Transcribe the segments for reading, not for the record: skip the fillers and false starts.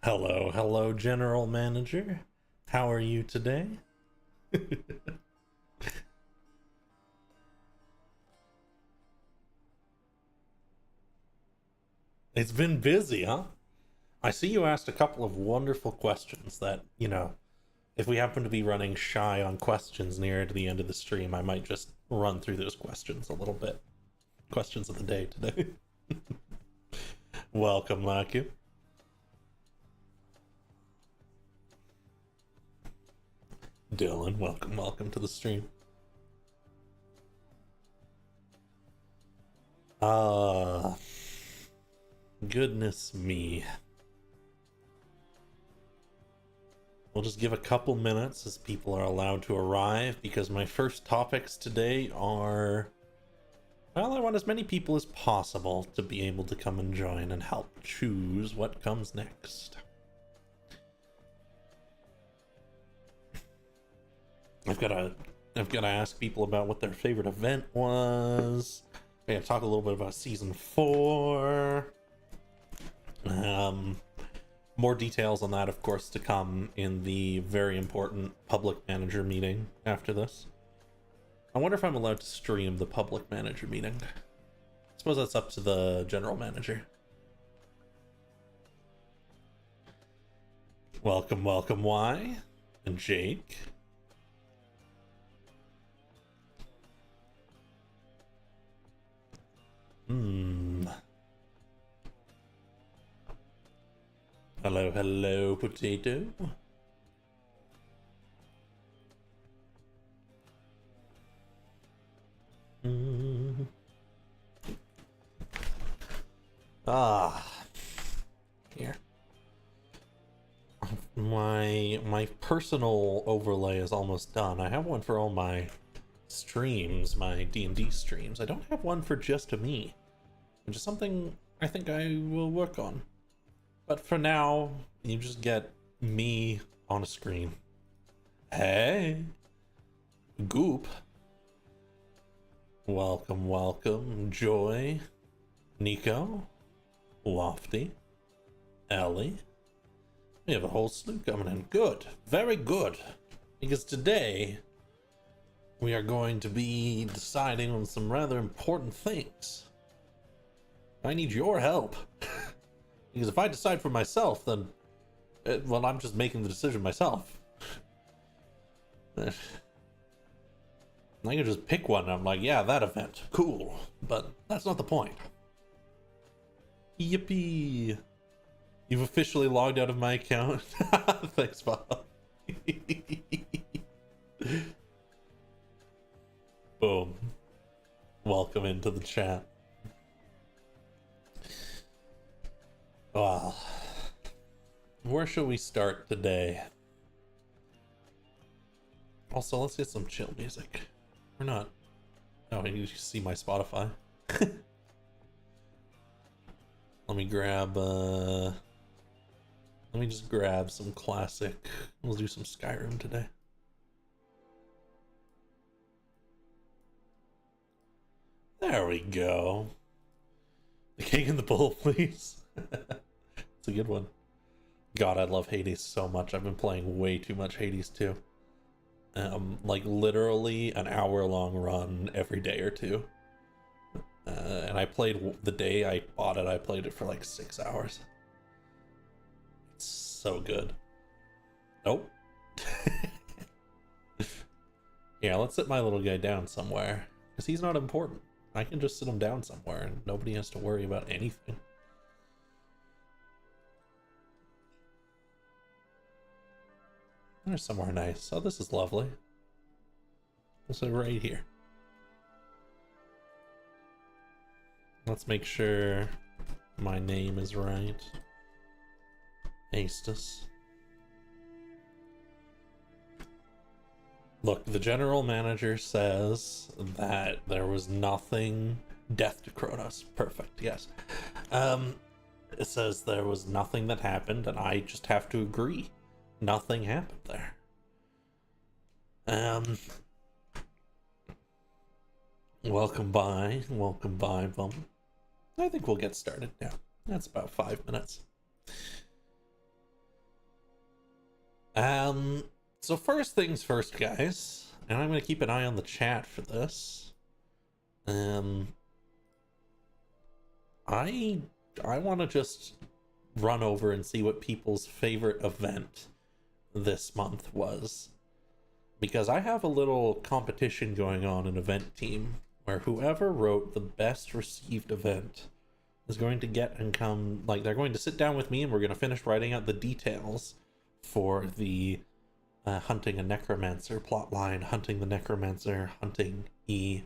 Hello, hello, General Manager. How are you today? It's been busy, huh? I see you asked a couple of wonderful questions that, if we happen to be running shy on questions near to the end of the stream, I might just run through those questions a little bit. Questions of the day today. Welcome, Laku. Dylan, welcome to the stream. Goodness me. We'll just give a couple minutes as people are allowed to arrive, because my first topics today are... Well, I want as many people as possible to be able to come and join and help choose what comes next. I've got to ask people about what their favorite event was. I gotta talk a little bit about Season 4. More details on that, of course, to come in the very important public manager meeting after this. I wonder if I'm allowed to stream the public manager meeting. I suppose that's up to the general manager. Welcome, Y and Jake. Hello, potato. Here. My personal overlay is almost done. I have one for all my streams, my D&D streams. I don't have one for just me, which is something I think I will work on. But for now, you just get me on a screen. Hey! Goop. Welcome. Joy. Nico. Lofty. Ellie. We have a whole slew coming in. Good. Very good. Because today, we are going to be deciding on some rather important things. I need your help. Because if I decide for myself, then... well, I'm just making the decision myself. I can just pick one and I'm like, yeah, that event. Cool. But that's not the point. Yippee! You've officially logged out of my account. Thanks, Bob. Boom. Welcome into the chat. Well, where shall we start today? Also, let's get some chill music. We're not... Oh, you see my Spotify. Let me grab, let me just grab some classic. We'll do some Skyrim today. There we go. The King and the Bull, please. It's a good one. God, I love Hades so much. I've been playing way too much Hades too. Like literally an hour-long run every day or two. And I played the day I bought it. I played it for like 6 hours. It's so good. Nope. Yeah, let's sit my little guy down somewhere, because he's not important. I can just sit him down somewhere and nobody has to worry about anything. There's somewhere nice. Oh, this is lovely. This is right here. Let's make sure my name is right. Astus. Look, the general manager says that there was nothing. Death to Kronos. Perfect, yes. It says there was nothing that happened, and I just have to agree. Nothing happened there. Welcome by, Bum. I think we'll get started now. That's about 5 minutes. So first things first, guys, and I'm gonna keep an eye on the chat for this. I want to just run over and see what people's favorite event this month was, because I have a little competition going on in Event Team where whoever wrote the best received event is going to get and come, like, they're going to sit down with me and we're going to finish writing out the details for the hunting a necromancer plotline, hunting the necromancer, hunting E.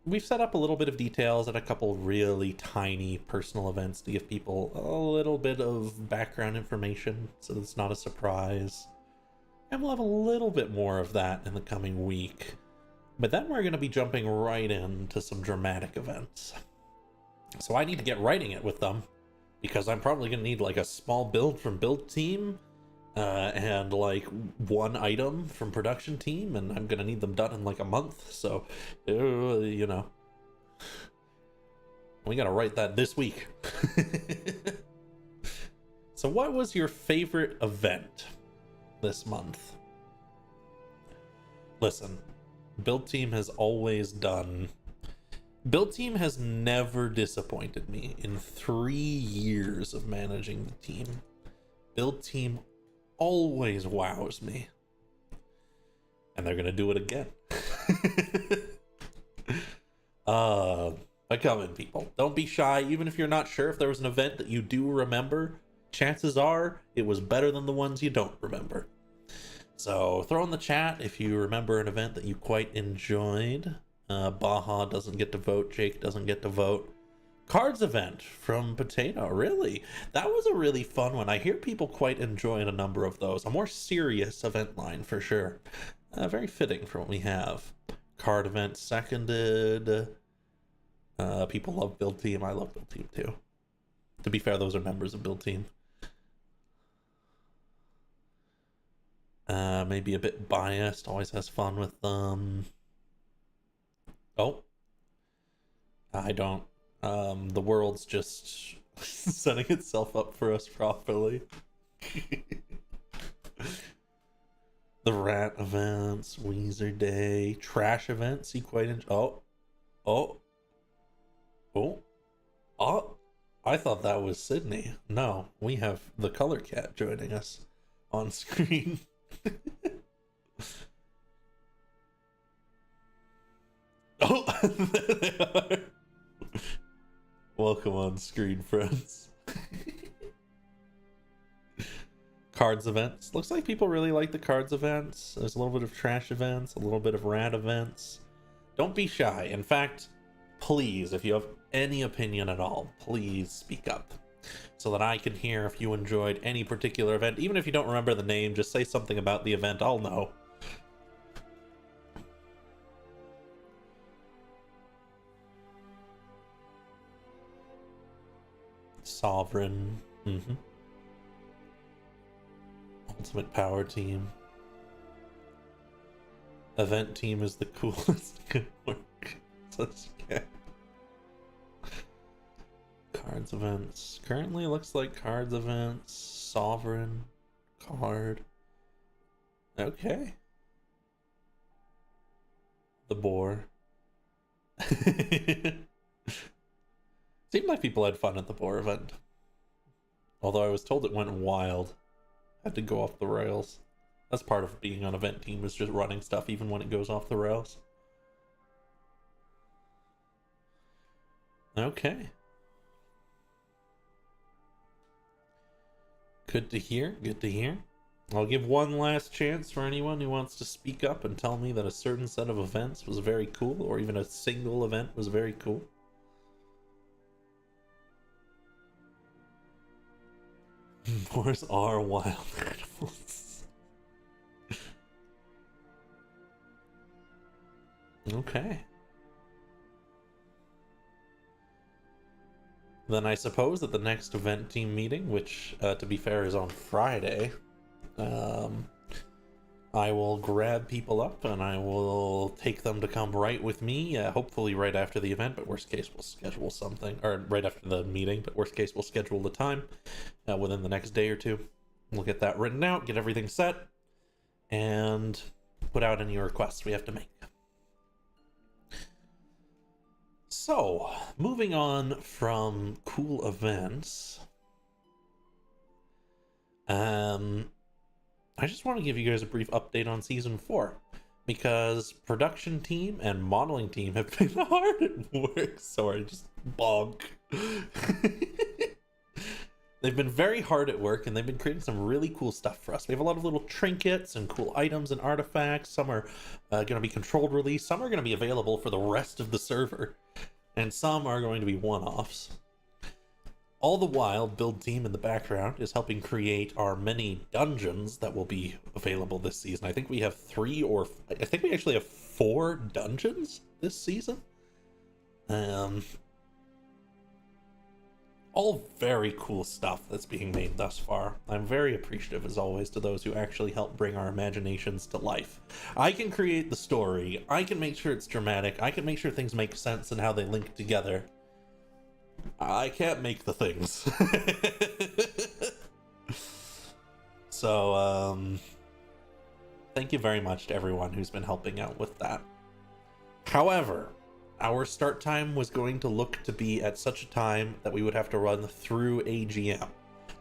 We've set up a little bit of details and a couple really tiny personal events to give people a little bit of background information so it's not a surprise. And we'll have a little bit more of that in the coming week. But then we're going to be jumping right into some dramatic events. So I need to get writing it with them, because I'm probably going to need like a small build from build team, and like one item from production team, and I'm gonna need them done in like a month, so you know, we gotta write that this week. So what was your favorite event this month? Listen, build team has never disappointed me. In 3 years of managing the team, build team always wows me, and they're gonna do it again. But come in, people, don't be shy. Even if you're not sure if there was an event that you do remember, chances are it was better than the ones you don't remember. So throw in the chat if you remember an event that you quite enjoyed. Baja doesn't get to vote, Jake doesn't get to vote. Cards event from Potato, really? That was a really fun one. I hear people quite enjoying a number of those. A more serious event line for sure. Very fitting for what we have. Card event seconded. People love build team. I love build team too. To be fair, those are members of build team. Maybe a bit biased. Always has fun with them. Oh, I don't. The world's just setting itself up for us properly. The rat events, Weezer Day, trash events, you quite enjoy. Oh. I thought that was Sydney. No, we have the color cat joining us on screen. Oh, there they are. Welcome on screen, friends. Cards events. Looks like people really like the cards events. There's a little bit of trash events, a little bit of rat events. Don't be shy. In fact, please, if you have any opinion at all, please speak up so that I can hear if you enjoyed any particular event. Even if you don't remember the name, just say something about the event. I'll know. Sovereign. Ultimate Power Team. Event Team is the coolest. Good work. Such good. Cards events. Currently looks like cards events. Sovereign. Card. Okay. The boar. Seemed like people had fun at the boar event. Although I was told it went wild. Had to go off the rails. That's part of being on event team, is just running stuff even when it goes off the rails. Okay. Good to hear, good to hear. I'll give one last chance for anyone who wants to speak up and tell me that a certain set of events was very cool, or even a single event was very cool. Boars are wild animals. Okay. Then I suppose at the next event team meeting, which, to be fair, is on Friday, I will grab people up and I will take them to come right with me, hopefully right after the event, but worst case we'll schedule something, or right after the meeting, but worst case we'll schedule the time within the next day or two. We'll get that written out, get everything set, and put out any requests we have to make. So, moving on from cool events, I just want to give you guys a brief update on Season 4, because production team and modeling team have been hard at work. Sorry, just bonk. They've been very hard at work, and they've been creating some really cool stuff for us. We have a lot of little trinkets and cool items and artifacts. Some are going to be controlled release. Some are going to be available for the rest of the server. And some are going to be one-offs. All the while, Build Team in the background is helping create our many dungeons that will be available this season. I think we have I think we actually have 4 dungeons this season. All very cool stuff that's being made thus far. I'm very appreciative, as always, to those who actually help bring our imaginations to life. I can create the story, I can make sure it's dramatic, I can make sure things make sense and how they link together. I can't make the things. So, thank you very much to everyone who's been helping out with that. However, our start time was going to look to be at such a time that we would have to run through AGM.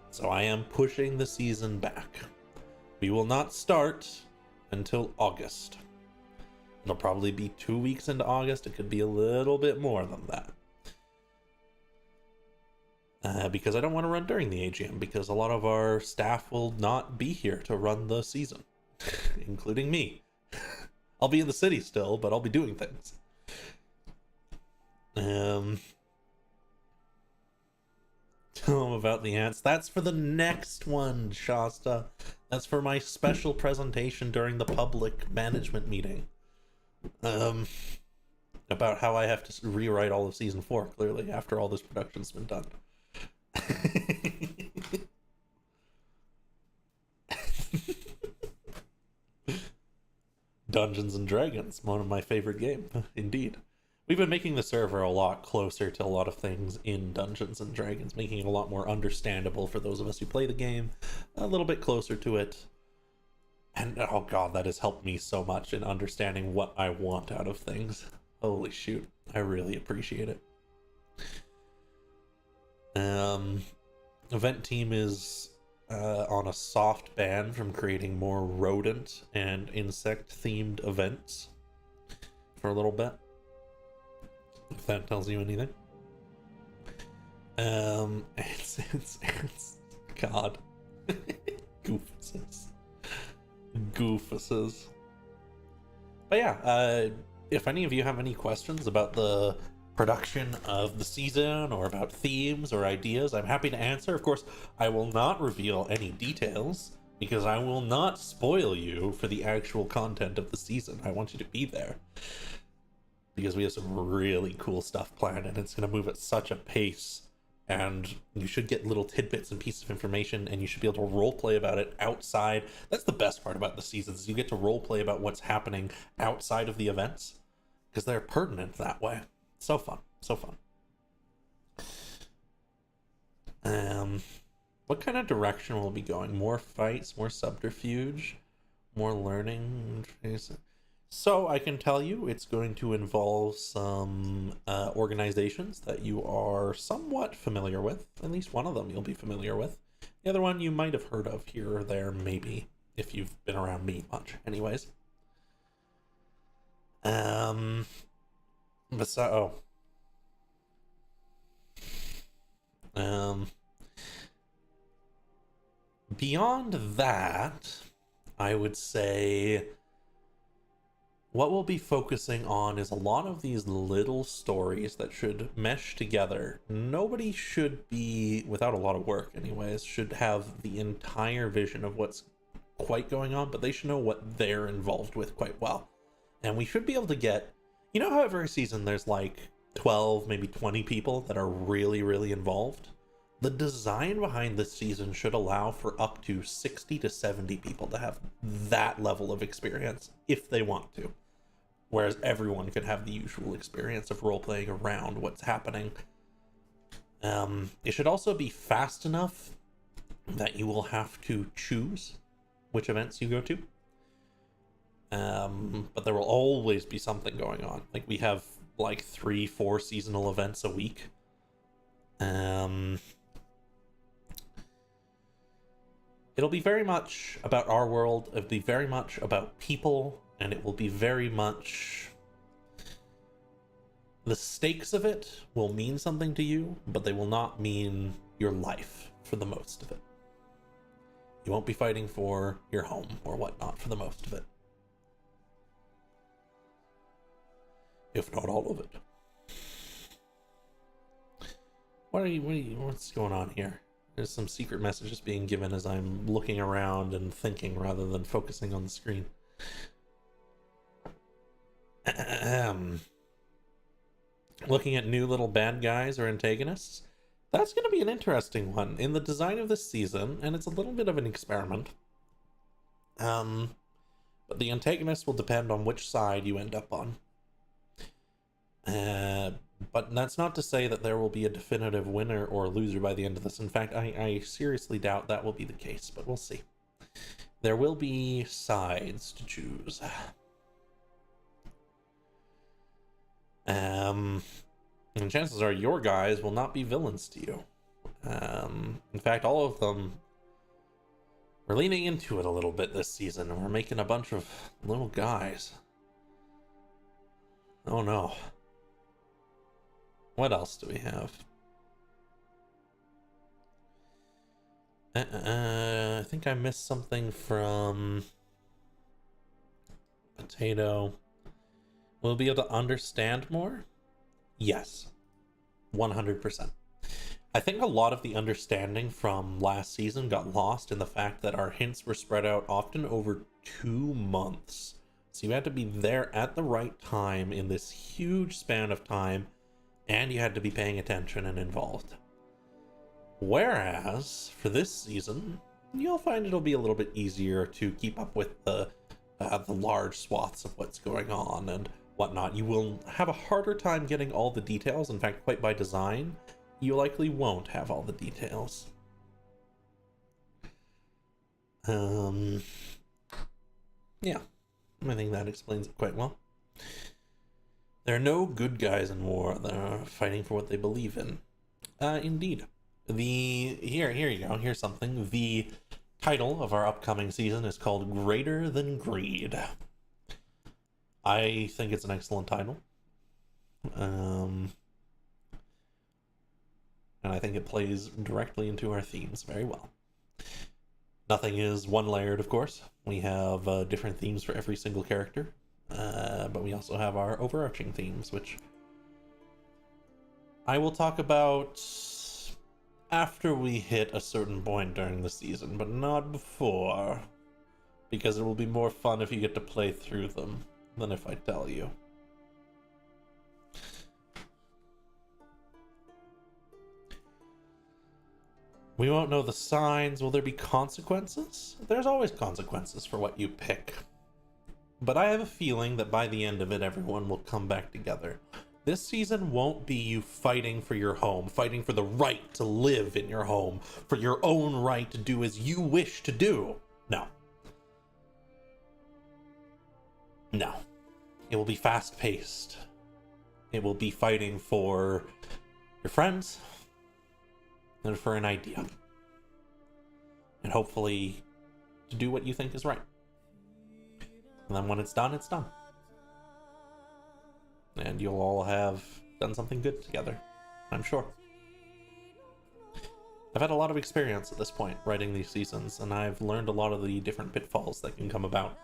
So I am pushing the season back. We will not start until August. It'll probably be 2 weeks into August. It could be a little bit more than that. Because I don't want to run during the AGM, because a lot of our staff will not be here to run the season, including me. I'll be in the city still, but I'll be doing things. Tell them about the ants. That's for the next one, Shasta. That's for my special presentation during the public management meeting. About how I have to rewrite all of Season 4, clearly, after all this production's been done. Dungeons and Dragons, one of my favorite games, indeed. We've been making the server a lot closer to a lot of things in Dungeons and Dragons, making it a lot more understandable for those of us who play the game, a little bit closer to it. And oh god, that has helped me so much in understanding what I want out of things. Holy shoot, I really appreciate it. Event team is on a soft ban from creating more rodent and insect themed events for a little bit, if that tells you anything. It's god. Goofuses. But yeah, if any of you have any questions about the production of the season or about themes or ideas, I'm happy to answer. Of course, I will not reveal any details because I will not spoil you for the actual content of the season. I want you to be there because we have some really cool stuff planned, and it's going to move at such a pace, and you should get little tidbits and pieces of information, and you should be able to roleplay about it outside. That's the best part about the seasons, is you get to roleplay about what's happening outside of the events because they're pertinent that way. So fun, so fun. What kind of direction will it be going? More fights, more subterfuge, more learning? So I can tell you it's going to involve some organizations that you are somewhat familiar with. At least one of them you'll be familiar with. The other one you might have heard of here or there, maybe, if you've been around me much. Anyways. Beyond that, I would say what we'll be focusing on is a lot of these little stories that should mesh together. Nobody should be, without a lot of work anyways, should have the entire vision of what's quite going on, but they should know what they're involved with quite well. And we should be able to get You know how every season there's like 12, maybe 20 people that are really, really involved? The design behind this season should allow for up to 60 to 70 people to have that level of experience if they want to. Whereas everyone can have the usual experience of role-playing around what's happening. It should also be fast enough that you will have to choose which events you go to. But there will always be something going on. Like, we have like 3-4 seasonal events a week. It'll be very much about our world. It'll be very much about people, and it will be very much... The stakes of it will mean something to you, but they will not mean your life for the most of it. You won't be fighting for your home or whatnot for the most of it. If not all of it. What's going on here? There's some secret messages being given as I'm looking around and thinking rather than focusing on the screen. Looking at new little bad guys or antagonists. That's going to be an interesting one in the design of this season, and it's a little bit of an experiment. But the antagonist will depend on which side you end up on. But that's not to say that there will be a definitive winner or loser by the end of this. In fact, I seriously doubt that will be the case, but we'll see. There will be sides to choose. And chances are your guys will not be villains to you. In fact, all of them, we're leaning into it a little bit this season, and we're making a bunch of little guys. Oh no. What else do we have? I think I missed something from Potato. Will we be able to understand more? Yes. 100%. I think a lot of the understanding from last season got lost in the fact that our hints were spread out often over 2 months. So you had to be there at the right time in this huge span of time, and you had to be paying attention and involved. Whereas, for this season, you'll find it'll be a little bit easier to keep up with the large swaths of what's going on and whatnot. You will have a harder time getting all the details. In fact, quite by design, you likely won't have all the details. Yeah, I think that explains it quite well. There are no good guys in war. They're fighting for what they believe in. Indeed. Here you go. Here's something. The title of our upcoming season is called Greater Than Greed. I think it's an excellent title. And I think it plays directly into our themes very well. Nothing is one-layered, of course. We have different themes for every single character. But we also have our overarching themes, which I will talk about after we hit a certain point during the season, but not before, because it will be more fun if you get to play through them than if I tell you. We won't know the signs. Will there be consequences? There's always consequences for what you pick. But I have a feeling that by the end of it, everyone will come back together. This season won't be you fighting for your home, fighting for the right to live in your home, for your own right to do as you wish to do. No. No. It will be fast-paced. It will be fighting for your friends and for an idea. And hopefully to do what you think is right. And then when it's done, it's done. And you'll all have done something good together, I'm sure. I've had a lot of experience at this point writing these seasons, and I've learned a lot of the different pitfalls that can come about.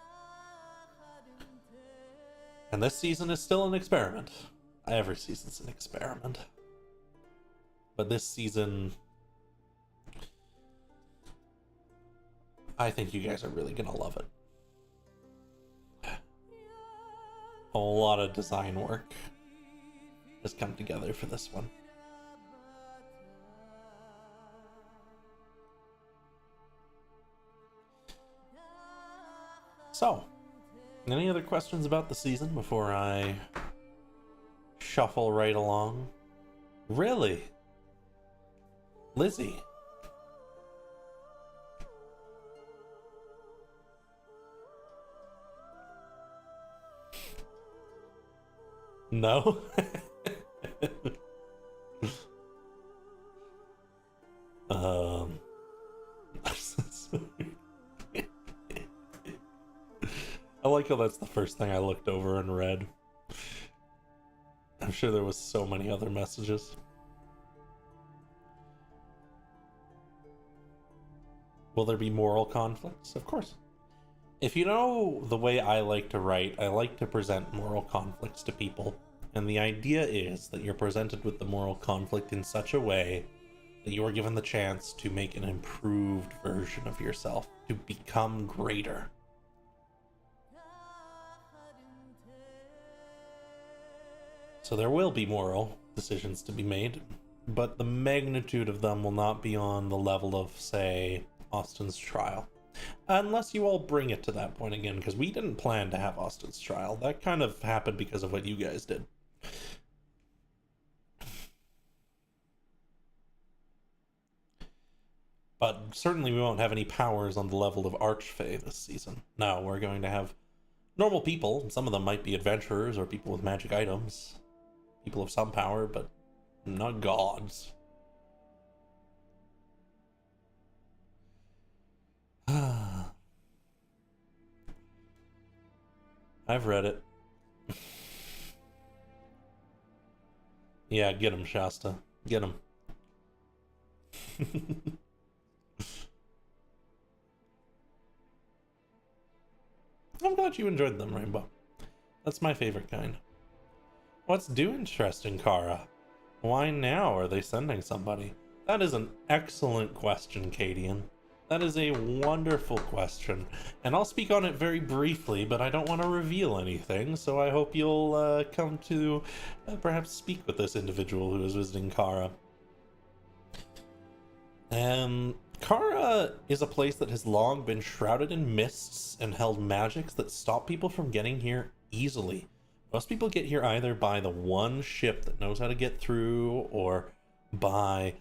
And this season is still an experiment. Every season's an experiment. But this season, I think you guys are really gonna love it. a lot of design work has come together for this one. So, any other questions about the season before I shuffle right along? Really? Lizzie? No? I like how that's the first thing I looked over and read. I'm sure there was so many other messages. Will there be moral conflicts? Of course. If you know the way I like to write, I like to present moral conflicts to people. And the idea is that you're presented with the moral conflict in such a way that you are given the chance to make an improved version of yourself, to become greater. So there will be moral decisions to be made, but the magnitude of them will not be on the level of, say, Austin's trial. Unless you all bring it to that point again, because we didn't plan to have Austin's trial. That kind of happened because of what you guys did. But certainly we won't have any powers on the level of Archfey this season. No, we're going to have normal people. Some of them might be adventurers or people with magic items. People of some power, but not gods. I've read it. Yeah, get him, Shasta. Get him. I'm glad you enjoyed them, Rainbow. That's my favorite kind. What's due interesting, Kara? Why now are they sending somebody? That is an excellent question, Cadian. That is a wonderful question, and I'll speak on it very briefly, but I don't want to reveal anything, so I hope you'll come to perhaps speak with this individual who is visiting Kara. Kara is a place that has long been shrouded in mists and held magics that stop people from getting here easily. Most people get here either by the one ship that knows how to get through, or by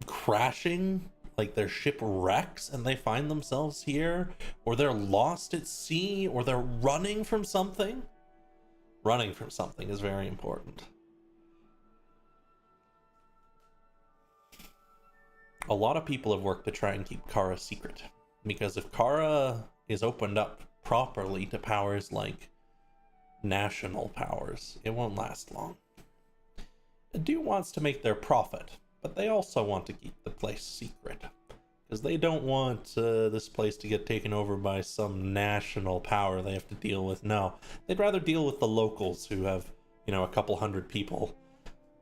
crashing, like their ship wrecks and they find themselves here, or they're lost at sea, or they're running from something. Running from something is very important. A lot of people have worked to try and keep Kara secret, because if Kara is opened up properly to powers like national powers, it won't last long. Adu wants to make their profit, but they also want to keep the place secret, because they don't want this place to get taken over by some national power they have to deal with. No, they'd rather deal with the locals who have, you know, a couple hundred people,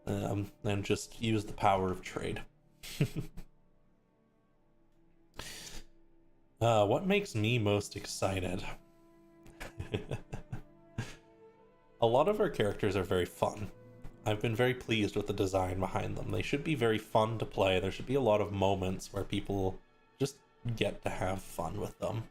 and just use the power of trade. What makes me most excited? A lot of our characters are very fun. I've been very pleased with the design behind them. They should be very fun to play. There should be a lot of moments where people just get to have fun with them.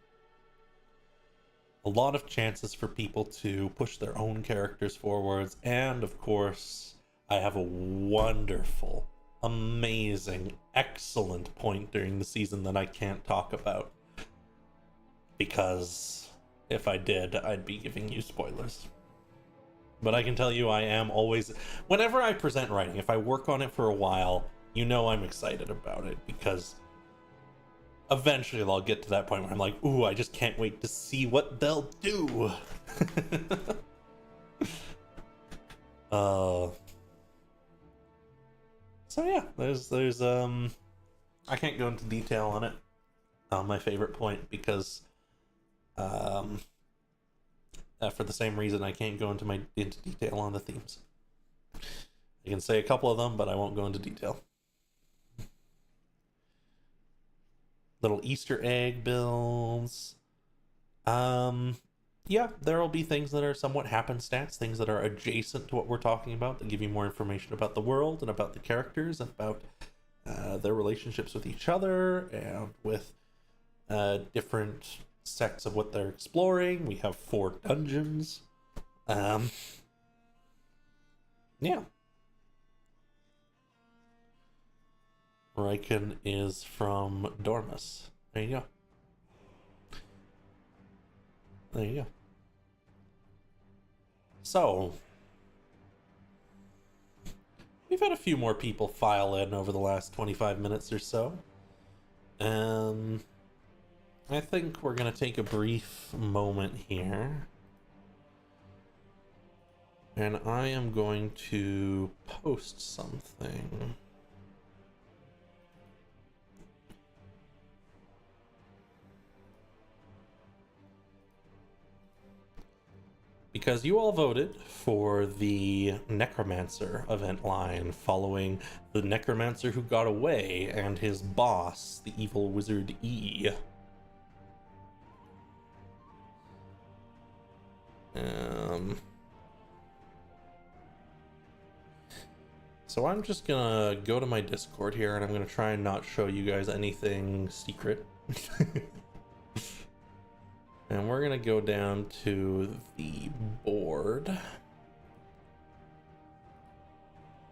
A lot of chances for people to push their own characters forwards, and of course, I have a wonderful, amazing, excellent point during the season that I can't talk about, because if I did, I'd be giving you spoilers. But I can tell you, I am always, whenever I present writing, if I work on it for a while, you know I'm excited about it, because eventually I'll get to that point where I'm like, ooh, I just can't wait to see what they'll do. So yeah, there's I can't go into detail on it, my favorite point, because for the same reason I can't go into detail on the themes. I can say a couple of them, but I won't go into detail. Little Easter egg builds. yeah, there will be things that are somewhat happenstance, things that are adjacent to what we're talking about, that give you more information about the world and about the characters and about their relationships with each other and with different sects of what they're exploring. We have 4 dungeons. Yeah. Riken is from Dormus. There you go. There you go. So, we've had a few more people file in over the last 25 minutes or so. I think we're going to take a brief moment here. And I am going to post something. Because you all voted for the Necromancer event line following the Necromancer who got away and his boss, the evil wizard E. So I'm just gonna go to my Discord here and I'm gonna try and not show you guys anything secret. And we're gonna go down to the board.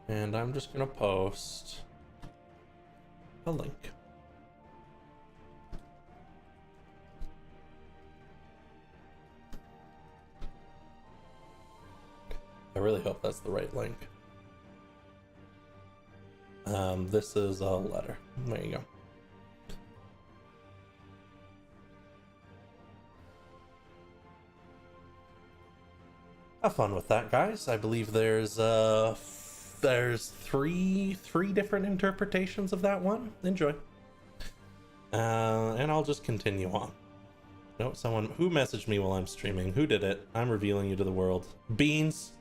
And I'm just gonna post a link. I really hope that's the right link. This is a letter. There you go. Have fun with that, guys. I believe there's three different interpretations of that one. Enjoy. And I'll just continue on. No, someone who messaged me while I'm streaming. Who did it? I'm revealing you to the world. Beans.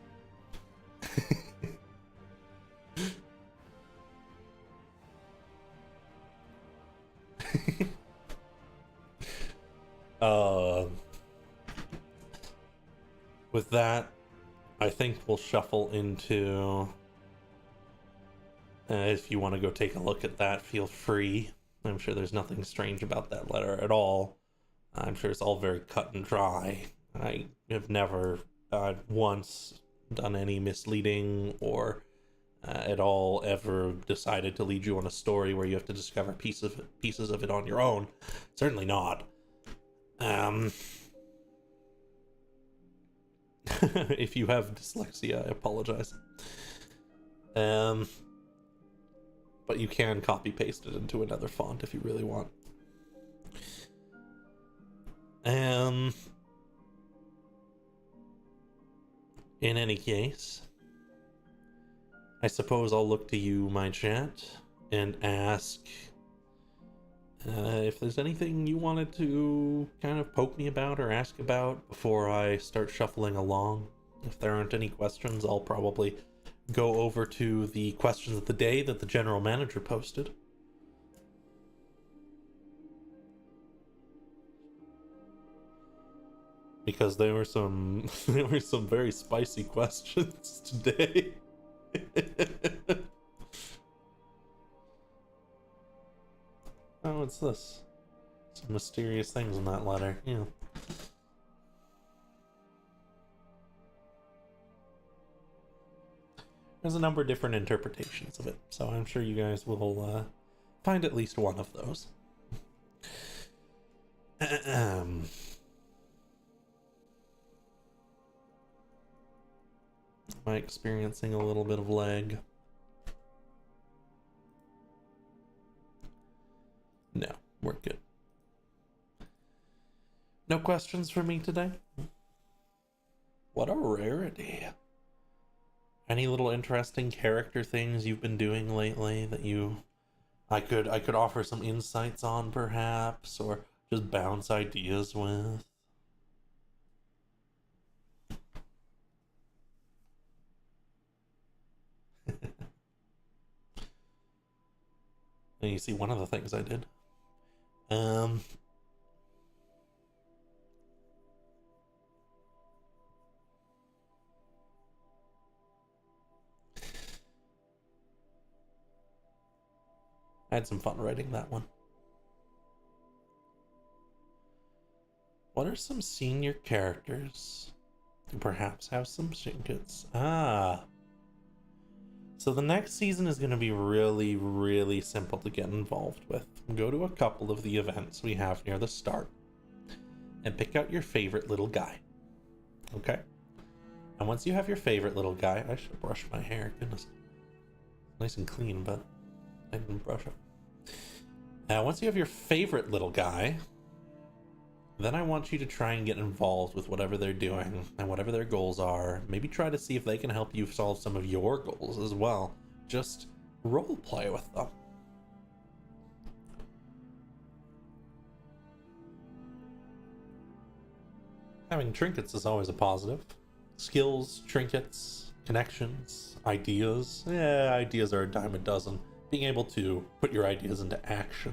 With that, I think we'll shuffle into... if you want to go take a look at that, feel free. I'm sure there's nothing strange about that letter at all. I'm sure it's all very cut and dry. I have never once done any misleading or at all ever decided to lead you on a story where you have to discover pieces of it on your own. Certainly not. If you have dyslexia, I apologize. But you can copy paste it into another font if you really want. In any case, I suppose I'll look to you, my chat, and ask if there's anything you wanted to kind of poke me about or ask about before I start shuffling along. If there aren't any questions, I'll probably go over to the questions of the day that the general manager posted. Because there were some very spicy questions today. Oh, what's this? Some mysterious things in that letter. Yeah. There's a number of different interpretations of it, so I'm sure you guys will find at least one of those. Am I experiencing a little bit of lag? No, we're good. No questions for me today? What a rarity. Any little interesting character things you've been doing lately that I could offer some insights on, perhaps, or just bounce ideas with? And you see one of the things I did. I had some fun writing that one. What are some senior characters who perhaps have some trinkets? So the next season is going to be really, really simple to get involved with. Go to a couple of the events we have near the start and pick out your favorite little guy. Okay? And once you have your favorite little guy, I should brush my hair. Goodness. Nice and clean, but I didn't brush it. Once you have your favorite little guy, then I want you to try and get involved with whatever they're doing and whatever their goals are. Maybe try to see if they can help you solve some of your goals as well. Just role play with them. Having trinkets is always a positive. Skills, trinkets, connections, ideas. Yeah, ideas are a dime a dozen. Being able to put your ideas into action.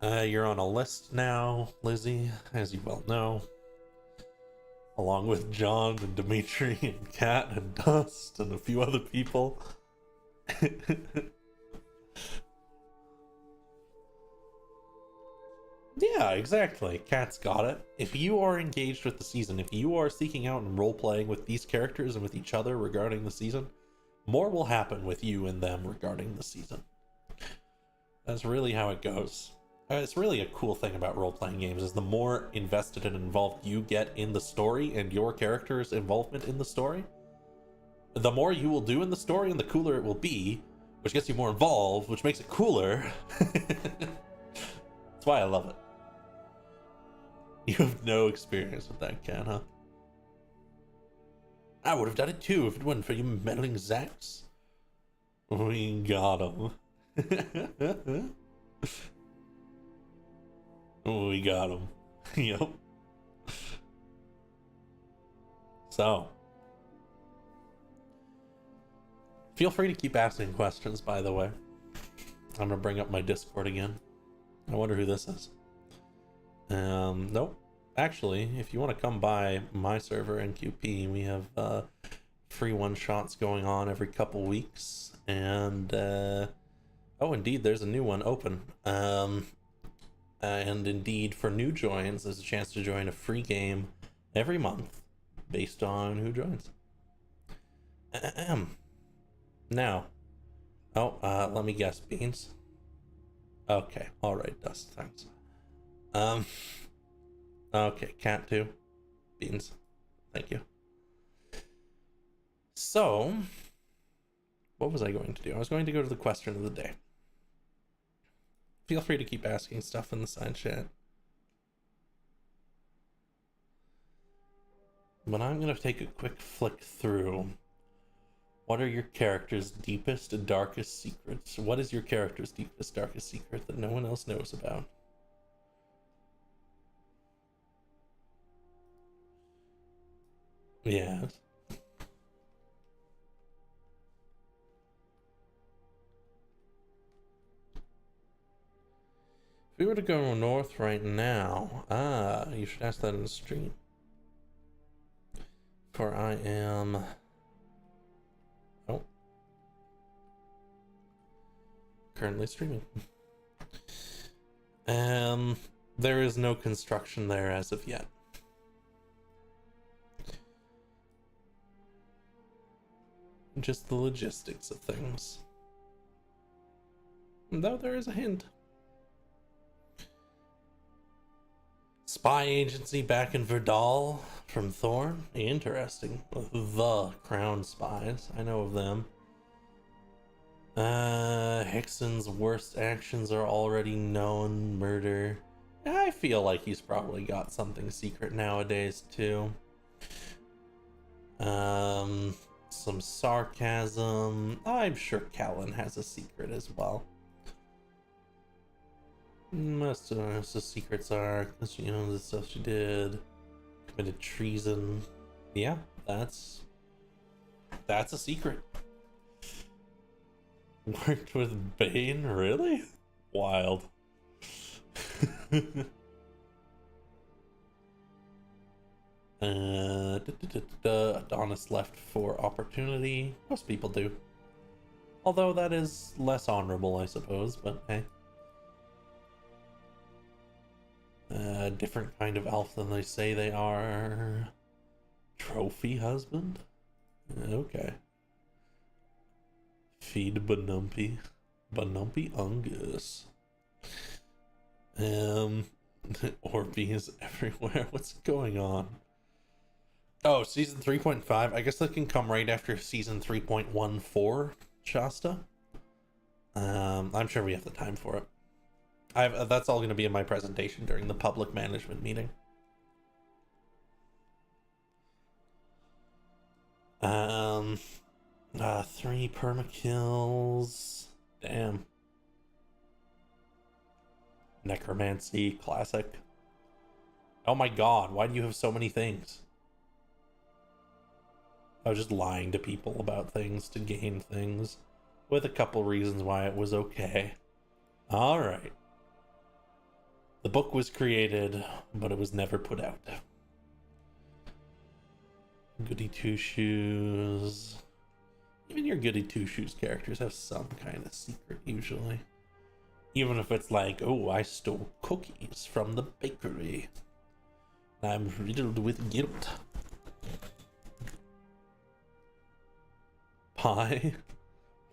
You're on a list now, Lizzie, as you well know. Along with John and Dimitri and Kat and Dust and a few other people. Yeah, exactly. Kat's got it. If you are engaged with the season, if you are seeking out and role-playing with these characters and with each other regarding the season, more will happen with you and them regarding the season. That's really how it goes. It's really a cool thing about role-playing games is the more invested and involved you get in the story and your character's involvement in the story, the more you will do in the story and the cooler it will be, which gets you more involved, which makes it cooler. That's why I love it. You have no experience with that, Cat, huh? I would have done it too if it wasn't for you meddling Zax. We got him. We got him. Yep. So, feel free to keep asking questions, by the way. I'm gonna bring up my Discord again. I wonder who this is. Nope. Actually, if you want to come by my server NQP, we have free one-shots going on every couple weeks. And, oh, indeed, there's a new one open. And indeed, for new joins, there's a chance to join a free game every month based on who joins. Now, let me guess, Beans. Okay, all right, Dust, thanks. Okay, Cat 2, Beans, thank you. So, what was I going to do? I was going to go to the question of the day. Feel free to keep asking stuff in the side chat. But I'm going to take a quick flick through. What are your character's deepest and darkest secrets? What is your character's deepest, darkest secret that no one else knows about? Yes. If we were to go north right now, you should ask that in the stream. For I am... Oh. Currently streaming. There is no construction there as of yet. Just the logistics of things. Though there is a hint. Spy agency back in Verdal from Thorn. Interesting. The Crown Spies. I know of them. Hickson's worst actions are already known. Murder. I feel like he's probably got something secret nowadays too. Some sarcasm. I'm sure Callan has a secret as well. Most of the secrets are, because you know the stuff she did, committed treason. Yeah, that's a secret. Worked with Bane, really? Wild. Adonis left for opportunity. Most people do. Although that is less honorable, I suppose, but hey. Different kind of elf than they say they are. Trophy husband? Okay. Feed Banumpy. Banumpy Ungus. Orbeez everywhere. What's going on? Oh, season 3.5. I guess that can come right after season 3.14, Shasta. I'm sure we have the time for it. That's all going to be in my presentation during the public management meeting. 3 permakills. Damn. Necromancy, classic. Oh my god, why do you have so many things? I was just lying to people about things to gain things, with a couple reasons why it was okay. Alright. The book was created, but it was never put out. Goody Two-Shoes. Even your Goody Two-Shoes characters have some kind of secret, usually. Even if it's like, oh, I stole cookies from the bakery. I'm riddled with guilt. Pie?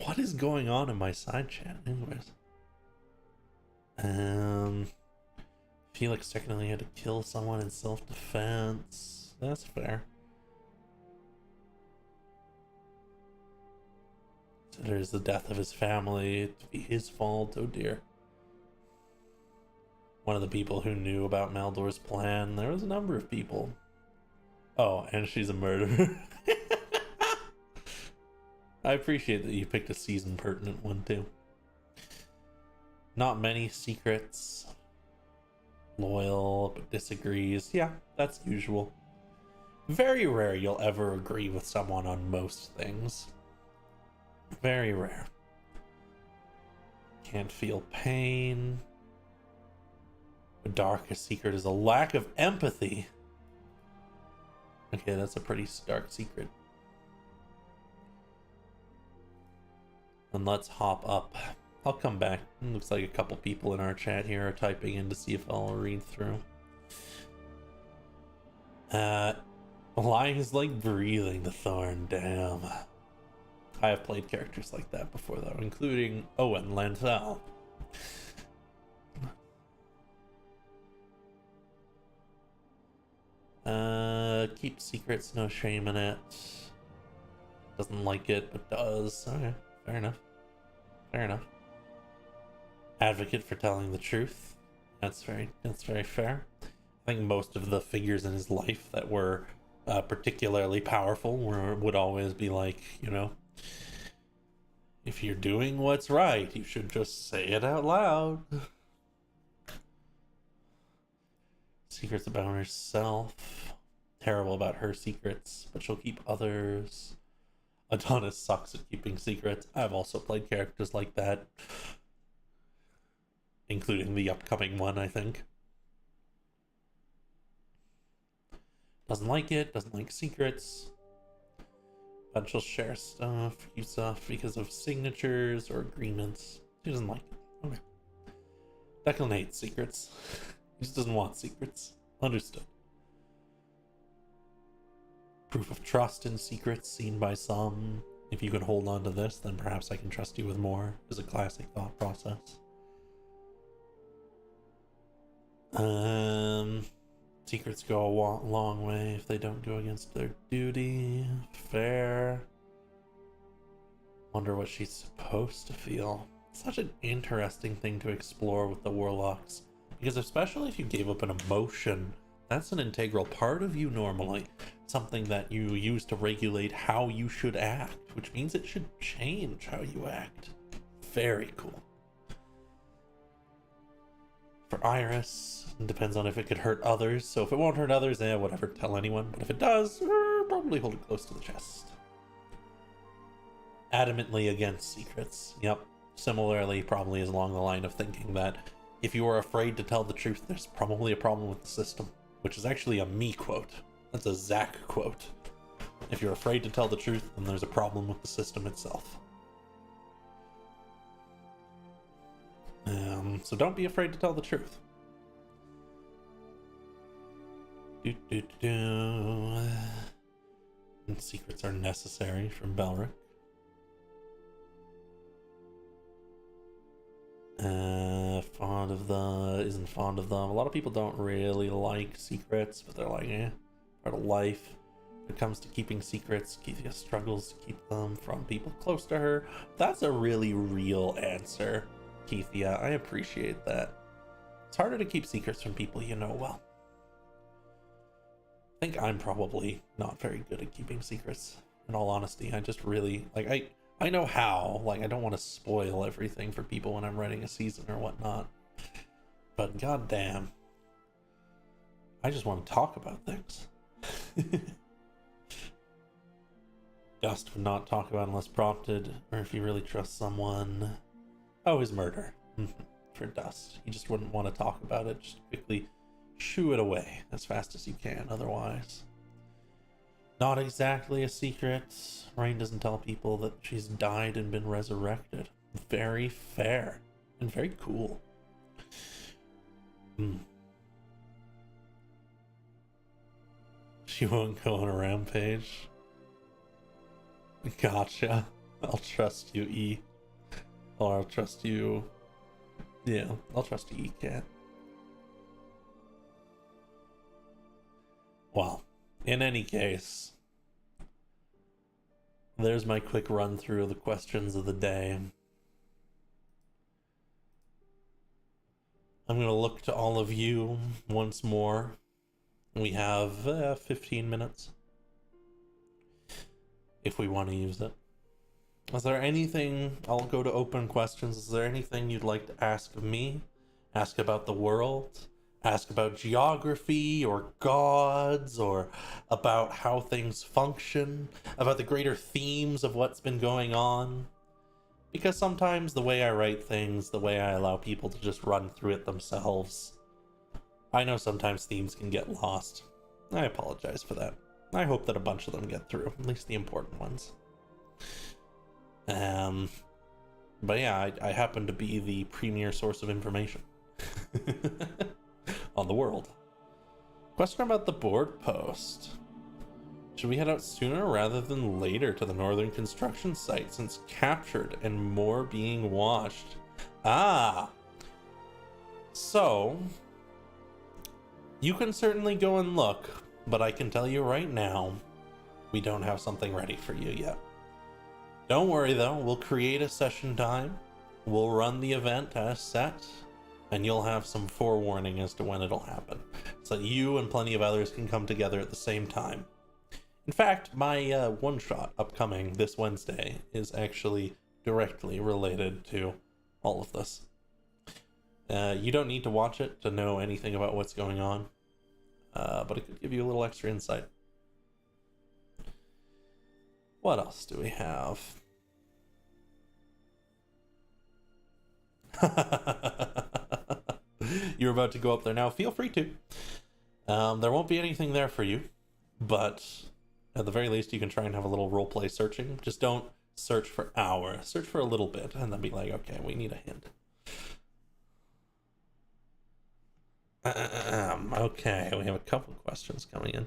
What is going on in my side chat? Anyways. Felix technically had to kill someone in self-defense. That's fair. Considers the death of his family to be his fault. Oh dear. One of the people who knew about Maldor's plan. There was a number of people. Oh, and she's a murderer. I appreciate that you picked a season pertinent one too. Not many secrets. Loyal, but disagrees. Yeah, that's usual. Very rare you'll ever agree with someone on most things. Very rare. Can't feel pain. The darkest secret is a lack of empathy. Okay, that's a pretty stark secret. And let's hop up. I'll come back. It looks like a couple people in our chat here are typing in to see if I'll read through. Lying is like breathing the thorn. Damn. I have played characters like that before, though, including Owen Lantel. Keep secrets, no shame in it. Doesn't like it, but does. Okay, fair enough. Fair enough. Advocate for telling the truth. That's very fair. I think most of the figures in his life that were particularly powerful would always be like, you know, if you're doing what's right, you should just say it out loud. Secrets about herself. Terrible about her secrets, but she'll keep others. Adonis sucks at keeping secrets. I've also played characters like that, including the upcoming one, I think. Doesn't like it, doesn't like secrets. But she'll share stuff, use stuff because of signatures or agreements. She doesn't like it. Okay. Declan hates secrets. He just doesn't want secrets. Understood. Proof of trust in secrets seen by some. If you can hold on to this, then perhaps I can trust you with more, is a classic thought process. Secrets go a long way if they don't go against their duty. Fair. Wonder what she's supposed to feel. Such an interesting thing to explore with the warlocks, because especially if you gave up an emotion, that's an integral part of you normally. Something that you use to regulate how you should act, which means it should change how you act. Very cool. For Iris, it depends on if it could hurt others. So if it won't hurt others, whatever, tell anyone. But if it does, probably hold it close to the chest. Adamantly against secrets. Yep. Similarly, probably is along the line of thinking that if you are afraid to tell the truth, there's probably a problem with the system. Which is actually a me quote. That's a Zach quote. If you're afraid to tell the truth, then there's a problem with the system itself. So don't be afraid to tell the truth. And secrets are necessary from Belric. Fond of the isn't fond of them. A lot of people don't really like secrets, but they're like, part of life. When it comes to keeping secrets, Keithia struggles to keep them from people close to her. That's a really real answer, Keithia. I appreciate that. It's harder to keep secrets from people you know well. I think I'm probably not very good at keeping secrets, in all honesty. I just really, like, I know how. Like, I don't want to spoil everything for people when I'm writing a season or whatnot. But goddamn, I just want to talk about things. Dust would not talk about unless prompted, or if he really trusts someone. Oh, his murder. For Dust. He just wouldn't want to talk about it. Just quickly shoo it away as fast as you can, otherwise. Not exactly a secret. Rain doesn't tell people that she's died and been resurrected. Very fair. And very cool. She won't go on a rampage. Gotcha. I'll trust you, E. Or I'll trust you. Yeah, I'll trust you, E, Cat. Well, in any case, there's my quick run through of the questions of the day. I'm going to look to all of you once more. We have 15 minutes if we want to use it. Is there anything, I'll go to open questions. Is there anything you'd like to ask of me? Ask about the world? Ask about geography or gods, or about how things function, about the greater themes of what's been going on? Because sometimes the way I write things, the way I allow people to just run through it themselves, I know sometimes themes can get lost. I apologize for that. I hope that a bunch of them get through, at least the important ones. But yeah, I happen to be the premier source of information on the world. Question about the board post. Should we head out sooner rather than later to the northern construction site, since captured and more being washed? So you can certainly go and look, but I can tell you right now, we don't have something ready for you yet. Don't worry though, we'll create a session time, we'll run the event as set, and you'll have some forewarning as to when it'll happen, so that you and plenty of others can come together at the same time. In fact, my one-shot upcoming this Wednesday is actually directly related to all of this. You don't need to watch it to know anything about what's going on, but it could give you a little extra insight. What else do we have? You're about to go up there now. Feel free to. There won't be anything there for you, but at the very least, you can try and have a little roleplay searching. Just don't search for hours. Search for a little bit, and then be like, okay, we need a hint. Okay, we have a couple of questions coming in.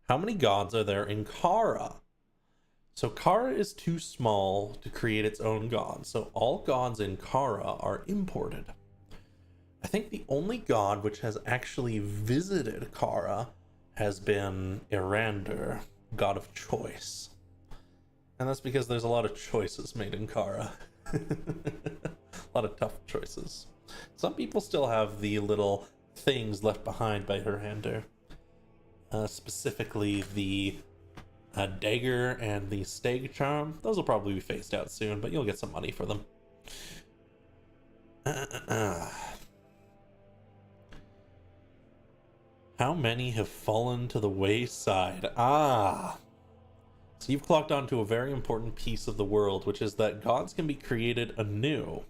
How many gods are there in Kara? So Kara is too small to create its own god, so all gods in Kara are imported. I think the only god which has actually visited Kara has been Erander, god of choice. And that's because there's a lot of choices made in Kara. A lot of tough choices. Some people still have the little things left behind by Erander. Specifically the dagger and the stag charm. Those will probably be phased out soon, but you'll get some money for them. How many have fallen to the wayside? So you've clocked onto a very important piece of the world, which is that gods can be created anew,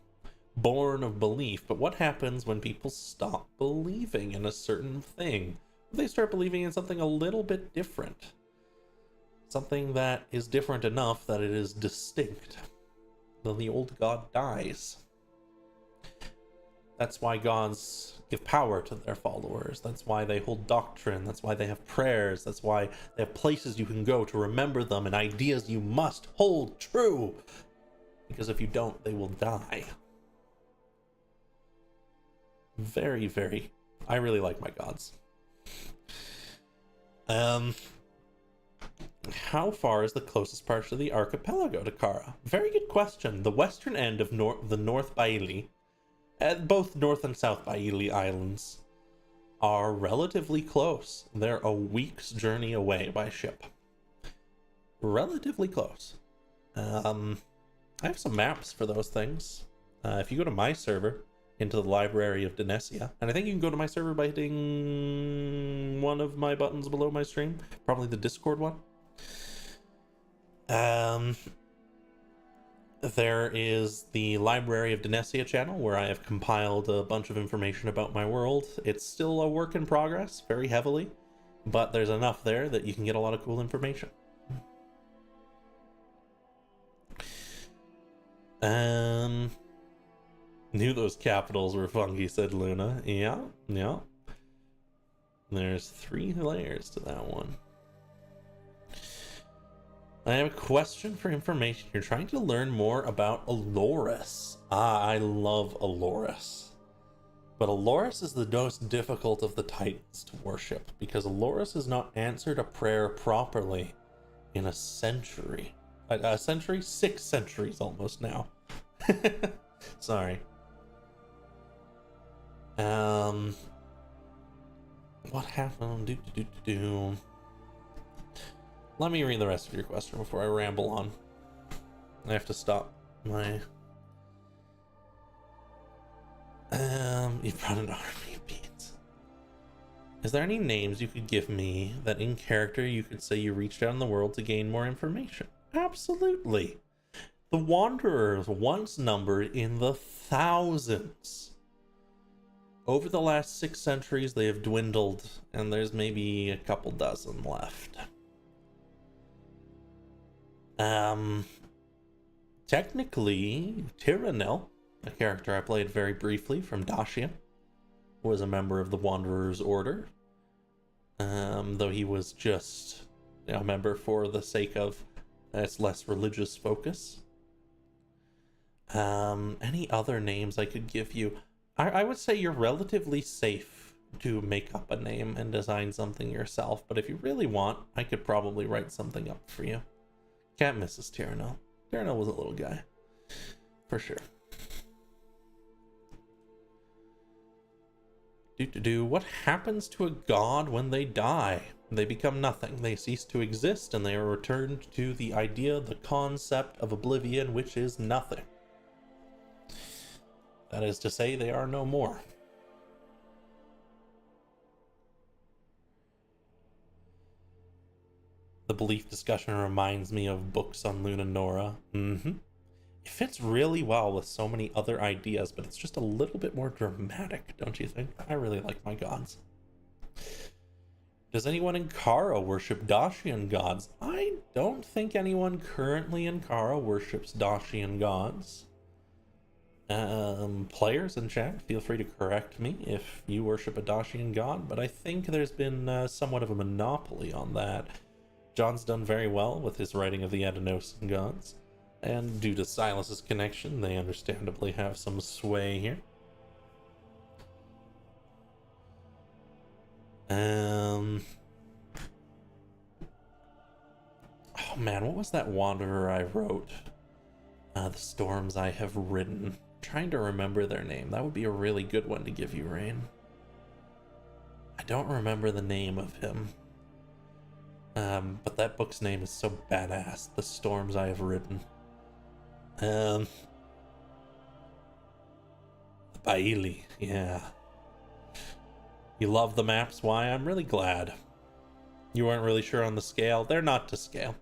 born of belief. But what happens when people stop believing in a certain thing? They start believing in something a little bit different. Something that is different enough that it is distinct. Then the old god dies. That's why gods give power to their followers. That's why they hold doctrine. That's why they have prayers. That's why they have places you can go to remember them and ideas you must hold true. Because if you don't, they will die. Very, very... I really like my gods. How far is the closest part of the archipelago to Kara? Very good question. The western end of the North Bailey, both North and South Bailey Islands, are relatively close. They're a week's journey away by ship. Relatively close. I have some maps for those things. If you go to my server, into the Library of Denesia, and I think you can go to my server by hitting one of my buttons below my stream, probably the Discord one. There is the Library of Denesia channel, where I have compiled a bunch of information about my world. It's still a work in progress, very heavily, but there's enough there that you can get a lot of cool information. Knew those capitals were funky, said Luna. Yeah. There's 3 layers to that one. I have a question for information. You're trying to learn more about Aloris. I love Aloris. But Aloris is the most difficult of the Titans to worship, because Aloris has not answered a prayer properly in a century. A century? 6 centuries almost now. Sorry. What happened? Let me read the rest of your question before I ramble on. I have to stop my... You brought an army of beans. Is there any names you could give me that in character you could say you reached out in the world to gain more information? Absolutely. The Wanderers once numbered in the thousands. Over the last 6 centuries, they have dwindled, and there's maybe a couple dozen left. Technically, Tyrannel, a character I played very briefly from Dacian, was a member of the Wanderers Order. Though he was just a member for the sake of its less religious focus. Any other names I could give you? I would say you're relatively safe to make up a name and design something yourself, but if you really want, I could probably write something up for you. Can't miss this Tyrannel. Tyrannel was a little guy. For sure. What happens to a god when they die? They become nothing. They cease to exist, and they are returned to the idea, the concept of oblivion, which is nothing. That is to say, they are no more. The belief discussion reminds me of books on Luna Nora. It fits really well with so many other ideas, but it's just a little bit more dramatic, don't you think? I really like my gods. Does anyone in Kara worship Dacian gods? I don't think anyone currently in Kara worships Dacian gods. Players in chat, feel free to correct me if you worship a Dacian god, but I think there's been somewhat of a monopoly on that. John's done very well with his writing of the Adenosian gods, and due to Silas's connection, they understandably have some sway here. Oh man, what was that wanderer I wrote? The storms I have ridden. Trying to remember their name. That would be a really good one to give you, Rain. I don't remember the name of him. But that book's name is so badass. The Storms I Have Ridden. The Bailey, yeah. You love the maps? Why? I'm really glad. You weren't really sure on the scale? They're not to scale.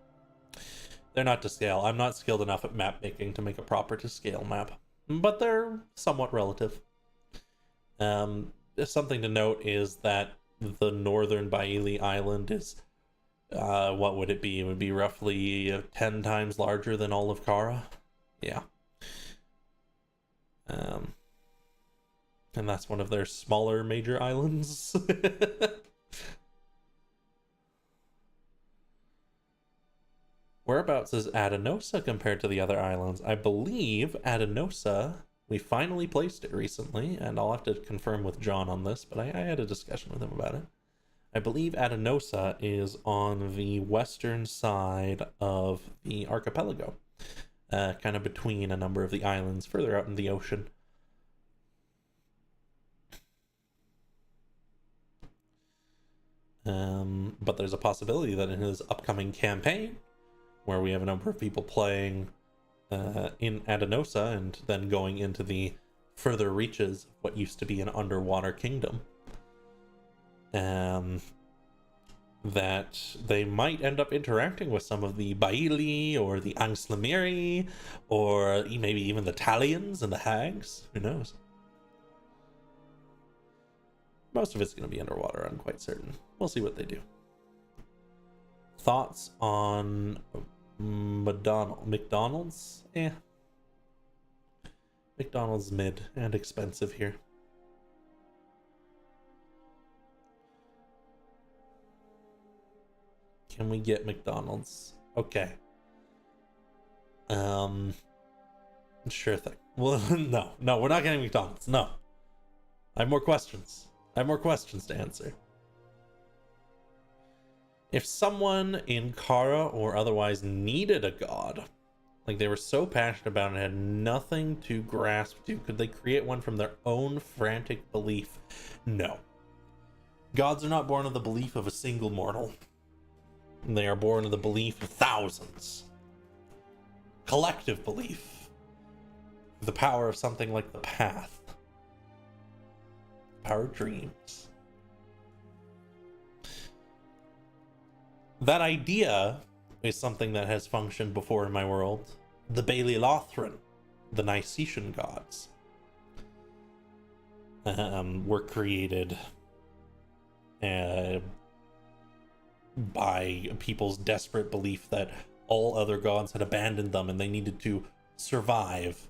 They're not to scale. I'm not skilled enough at map making to make a proper to scale map. But they're somewhat relative. Something to note is that the northern Bailey Island is, what would it be? It would be roughly 10 times larger than all of Kara. Yeah. And that's one of their smaller major islands. Whereabouts is Adenosa compared to the other islands? I believe Adenosa, we finally placed it recently, and I'll have to confirm with John on this, but I had a discussion with him about it. I believe Adenosa is on the western side of the archipelago, kind of between a number of the islands further out in the ocean. But there's a possibility that in his upcoming campaign, where we have a number of people playing in Adenosa and then going into the further reaches of what used to be an underwater kingdom, that they might end up interacting with some of the Baili or the Angslamiri or maybe even the Talians and the Hags. Who knows? Most of it's going to be underwater, I'm quite certain. We'll see what they do. Thoughts on McDonald's? McDonald's mid and expensive here. Can we get McDonald's? Okay. Sure thing. Well, no, we're not getting McDonald's. No. I have more questions. To answer. If someone in Kara or otherwise needed a god, like they were so passionate about it and had nothing to grasp to, could they create one from their own frantic belief? No. Gods are not born of the belief of a single mortal. They are born of the belief of thousands. Collective belief. The power of something like the path. Power of dreams. That idea is something that has functioned before in my world. The Bailey Lothran, the Nicetian gods, were created by people's desperate belief that all other gods had abandoned them and they needed to survive.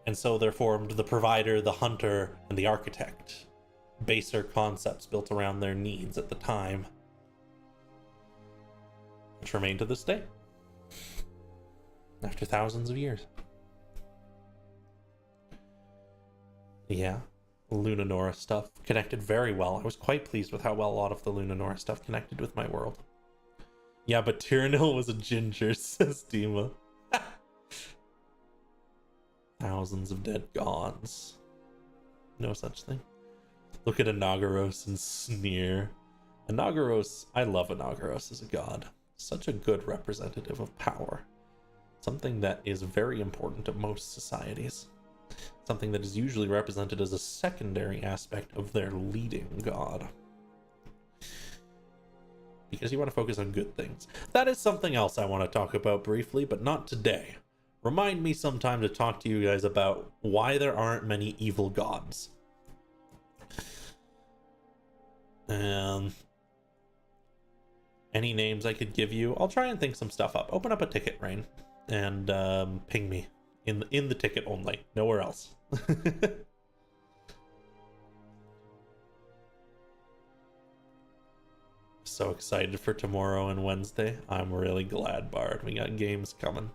And so there formed the provider, the hunter, and the architect. Baser concepts built around their needs at the time, which remain to this day, after thousands of years. Yeah, Lunanora stuff connected very well. I was quite pleased with how well a lot of the Lunanora stuff connected with my world. Yeah, but Tyrannil was a ginger, says Dima. Thousands of dead gods. No such thing. Look at Anagaros and sneer. Anagaros, I love Anagaros as a god. Such a good representative of power. Something that is very important to most societies. Something that is usually represented as a secondary aspect of their leading god. Because you want to focus on good things. That is something else I want to talk about briefly, but not today. Remind me sometime to talk to you guys about why there aren't many evil gods. Any names I could give you? I'll try and think some stuff up. Open up a ticket, Rain, and ping me in the ticket only, nowhere else. So excited for tomorrow and Wednesday. I'm really glad, Bard. We got games coming.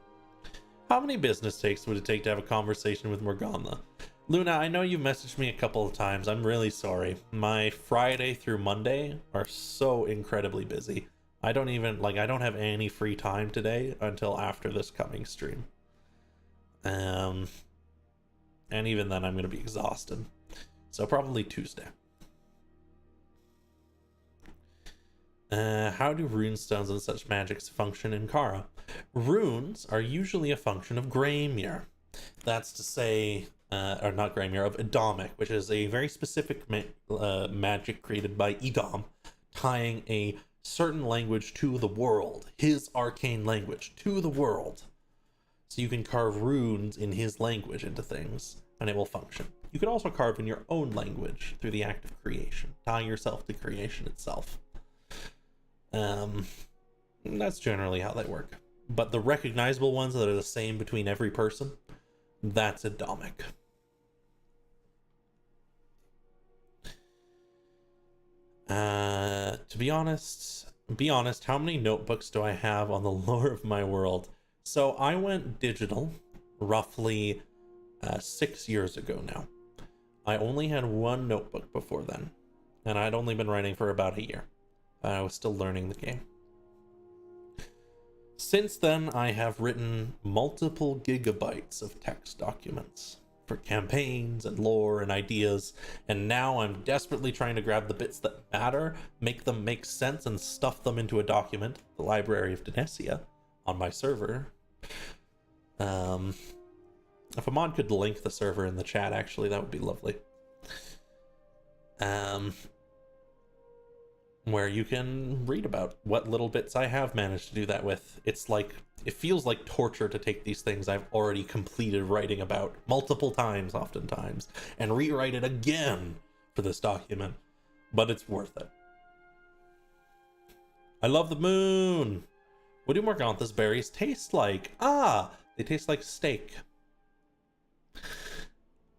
How many business takes would it take to have a conversation with Morgana? Luna, I know you've messaged me a couple of times. I'm really sorry. My Friday through Monday are so incredibly busy. I don't have any free time today until after this coming stream. And even then I'm going to be exhausted. So probably Tuesday. How do runestones and such magics function in Kara? Runes are usually a function of Greymere. That's to say, or not Greymere, of Edomic, which is a very specific magic created by Edom, tying a certain language to the world, his arcane language to the world. So you can carve runes in his language into things, and it will function. You could also carve in your own language through the act of creation, tie yourself to creation itself. That's generally how they work. But the recognizable ones that are the same between every person, that's Edomic. To be honest, how many notebooks do I have on the lore of my world? So I went digital roughly 6 years ago now. I only had one notebook before then, and I'd only been writing for about a year. I was still learning the game. Since then, I have written multiple gigabytes of text documents for campaigns and lore and ideas, and now I'm desperately trying to grab the bits that matter, make them make sense, and stuff them into a document, the Library of Denesia, on my server. If a mod could link the server in the chat, actually, that would be lovely. Where you can read about what little bits I have managed to do that with. It's like, it feels like torture to take these things I've already completed writing about multiple times, oftentimes, and rewrite it again for this document, but it's worth it. I love the moon. What do Morgantha's berries taste like? Ah, they taste like steak.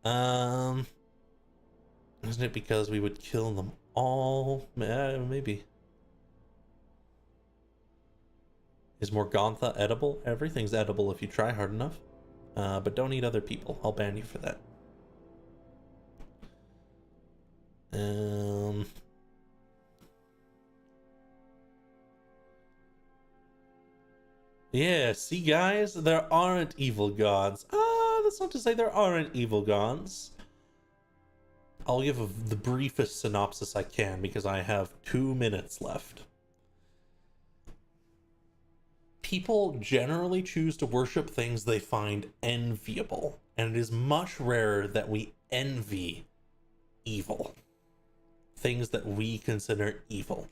Isn't it because we would kill them all? Maybe. Is Morgantha edible? Everything's edible if you try hard enough. But don't eat other people. I'll ban you for that. Yeah, see guys, there aren't evil gods. That's not to say there aren't evil gods. I'll give the briefest synopsis I can because I have 2 minutes left. People generally choose to worship things they find enviable, and it is much rarer that we envy evil. Things that we consider evil.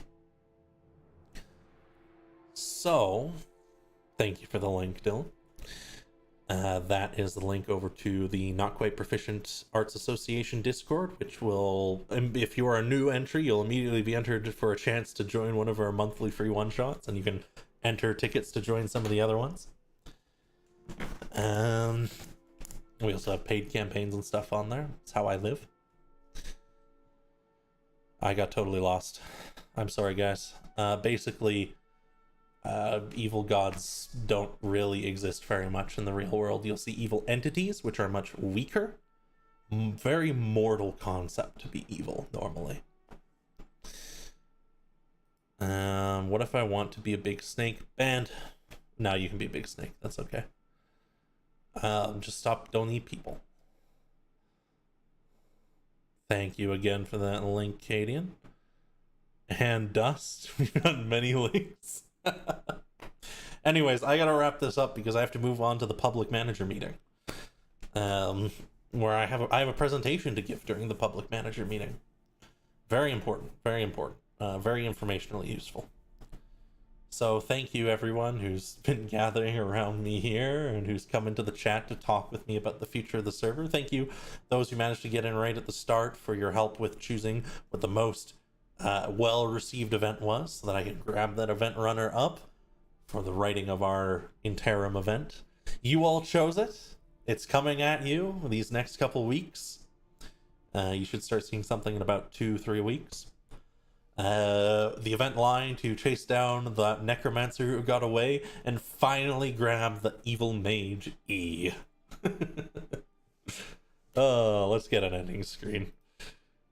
So, thank you for the link, Dylan. That is the link over to the Not Quite Proficient Arts Association Discord, which will, if you are a new entry, you'll immediately be entered for a chance to join one of our monthly free one-shots, and you can enter tickets to join some of the other ones. We also have paid campaigns and stuff on there. It's how I live. I got totally lost. I'm sorry, guys. Basically, evil gods don't really exist very much in the real world. You'll see evil entities, which are much weaker. Very mortal concept to be evil, normally. What if I want to be a big snake? Banned. No, you can be a big snake. That's okay. Just stop. Don't eat people. Thank you again for that link, Cadian. And Dust. We've got many links. Anyways, I gotta wrap this up because I have to move on to the public manager meeting. Where I have a presentation to give during the public manager meeting. Very important. Very important. Very informationally useful. So thank you everyone who's been gathering around me here and who's come into the chat to talk with me about the future of the server. Thank you those who managed to get in right at the start for your help with choosing what the most well-received event was, so that I can grab that event runner up for the writing of our interim event. You all chose it. It's coming at you these next couple weeks. You should start seeing something in about 2-3 weeks. The event line to chase down the necromancer who got away and finally grab the evil mage E. Oh, let's get an ending screen.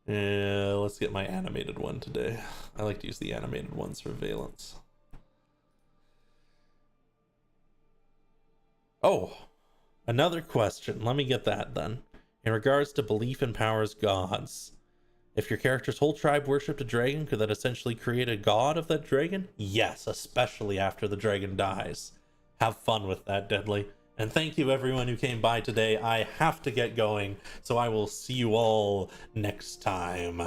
Yeah, let's get my animated one today. I like to use the animated ones for Valence. Oh, another question. Let me get that then. In regards to belief in powers gods, if your character's whole tribe worshipped a dragon, could that essentially create a god of that dragon? Yes, especially after the dragon dies. Have fun with that, Deadly. And thank you everyone who came by today. I have to get going, so I will see you all next time.